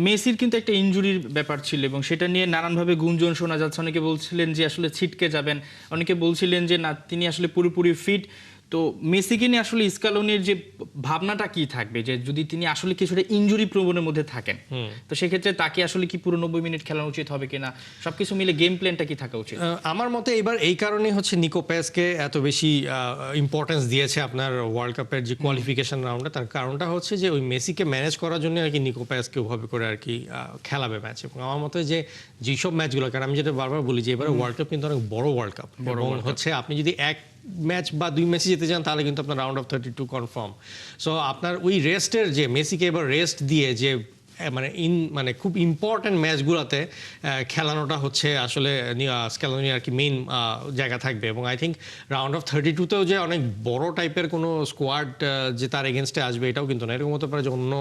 মেসির কিন্তু একটা ইনজুরির ব্যাপার ছিল এবং সেটা নিয়ে নানানভাবে গুঞ্জন শোনা যাচ্ছে। অনেকে বলছিলেন যে আসলে ছিটকে যাবেন, অনেকে বলছিলেন যে না, তিনি আসলে পুরোপুরি ফিট। তো মেসিকে নিয়ে আসলে স্কালোনির যে ভাবনাটা কি থাকবে, যে যদি তিনি আসলে কিছুটা ইনজুরি প্রবণের মধ্যে থাকেন, তো সেক্ষেত্রে তাকে আসলে কি পুরো 90 মিনিট খেলানো উচিত হবে কিনা, সবকিছু মিলে গেম প্ল্যানটা কি থাকা উচিত? আমার মতে এবার এই কারণেই হচ্ছে নিকো পেসকে এত বেশি ইম্পর্টেন্স দিয়েছে আপনার ওয়ার্ল্ড কাপের যে কোয়ালিফিকেশন রাউন্ডে। তার কারণটা হচ্ছে যে ওই মেসিকে ম্যানেজ করার জন্য আর কি নিকো পেসকে ওভাবে করে আর কি খেলাবে ম্যাচ। এবং আমার মতে যে যেসব ম্যাচগুলো, কারণ আমি যেটা বারবার বলি যে এবারে ওয়ার্ল্ড কাপ কিন্তু অনেক বড় ওয়ার্ল্ড কাপ, এবং হচ্ছে আপনি যদি এক ম্যাচ বা 2 ম্যাচে যেতে চান তাহলে কিন্তু আপনার রাউন্ড অফ 32 কনফার্ম। সো আপনার ওই রেস্টের যে মেসিকে এবার রেস্ট দিয়ে যে মানে খুব ইম্পর্ট্যান্ট ম্যাচগুলোতে খেলানোটা হচ্ছে আসলে স্ক্যালোনি আর কি মেইন জায়গা থাকবে। এবং আই থিঙ্ক রাউন্ড অফ 32তেও যে অনেক বড় টাইপের কোনো স্কোয়াড যে তার এগেনস্টে আসবে এটাও কিন্তু না। এরকম হতে পারে যে অন্য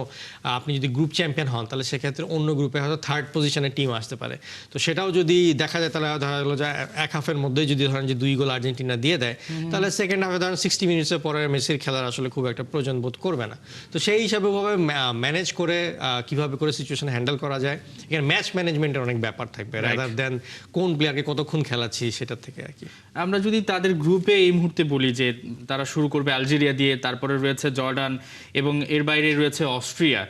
আপনি যদি গ্রুপ চ্যাম্পিয়ন হন তাহলে সেক্ষেত্রে অন্য গ্রুপে হয়তো 3rd পজিশনের টিম আসতে পারে। তো সেটাও যদি দেখা যায় তাহলে ধরা গেলো যে এক হাফের মধ্যেই যদি ধরেন যে 2 গোল আর্জেন্টিনা দিয়ে দেয়, তাহলে সেকেন্ড হাফে ধরেন 60 মিনিটসের পরে মেসির খেলার আসলে খুব একটা প্রয়োজন বোধ করবে না। তো সেই হিসাবে ম্যানেজ করে কীভাবে করে সিচুয়েশন হ্যান্ডেল করা যায়, এখানে ম্যাচ ম্যানেজমেন্টের অনেক ব্যাপার থাকবে রাদার দেন কোন প্লেয়ারকে কতক্ষণ খেলাচ্ছি সেটার থেকে আর কি। আমরা যদি তাদের গ্রুপে এই মুহূর্তে বলি যে তারা শুরু করবে আলজেরিয়া দিয়ে, তারপরে রয়েছে জর্ডান এবং এর বাইরে রয়েছে অস্ট্রিয়া,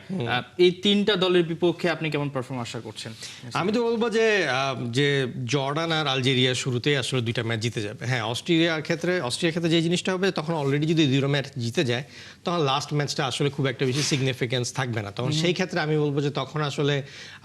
এই 3টা দলের বিপক্ষে আপনি কেমন পারফর্ম আশা করছেন? আমি তো বলবো যে জর্ডান আর আলজেরিয়া শুরুতেই আসলে 2টা ম্যাচ জিতে যাবে। হ্যাঁ, অস্ট্রিয়ার ক্ষেত্রে যে জিনিসটা হবে, তখন অলরেডি যদি 2টা ম্যাচ জিতে যায় তখন লাস্ট ম্যাচটা আসলে খুব একটা বেশি সিগনিফিকেন্স থাকবে না। তখন সেই ক্ষেত্রে আমি বলবো যে তখন আসলে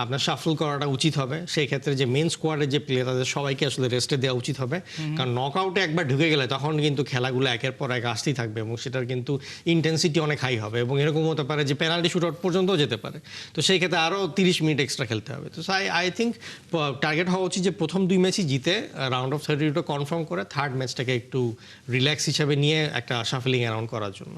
আপনার শাফল করাটা উচিত হবে। সেই ক্ষেত্রে যে মেন স্কোয়াডের যে প্লেয়ার তাদের সবাইকে আসলে রেস্টে দেওয়া উচিত হবে, কারণ নকআউটে একবার ঢুকে গেলে তখন কিন্তু খেলাগুলো একের পর এক আসতেই থাকবে এবং সেটার কিন্তু ইন্টেন্সিটি অনেক হাই হবে এবং এরকম হতে পারে যে পেনাল্টি শুট আউট পর্যন্তও যেতে পারে। তো সেই ক্ষেত্রে আরও 30 মিনিট এক্সট্রা খেলতে হবে। তো আই থিঙ্ক টার্গেট হওয়া উচিত যে প্রথম 2 ম্যাচই জিতে রাউন্ড অফ 32টা কনফার্ম করে 3rd ম্যাচটাকে একটু রিল্যাক্স হিসাবে নিয়ে একটা শাফলিং অ্যারাউন্ড করার জন্য।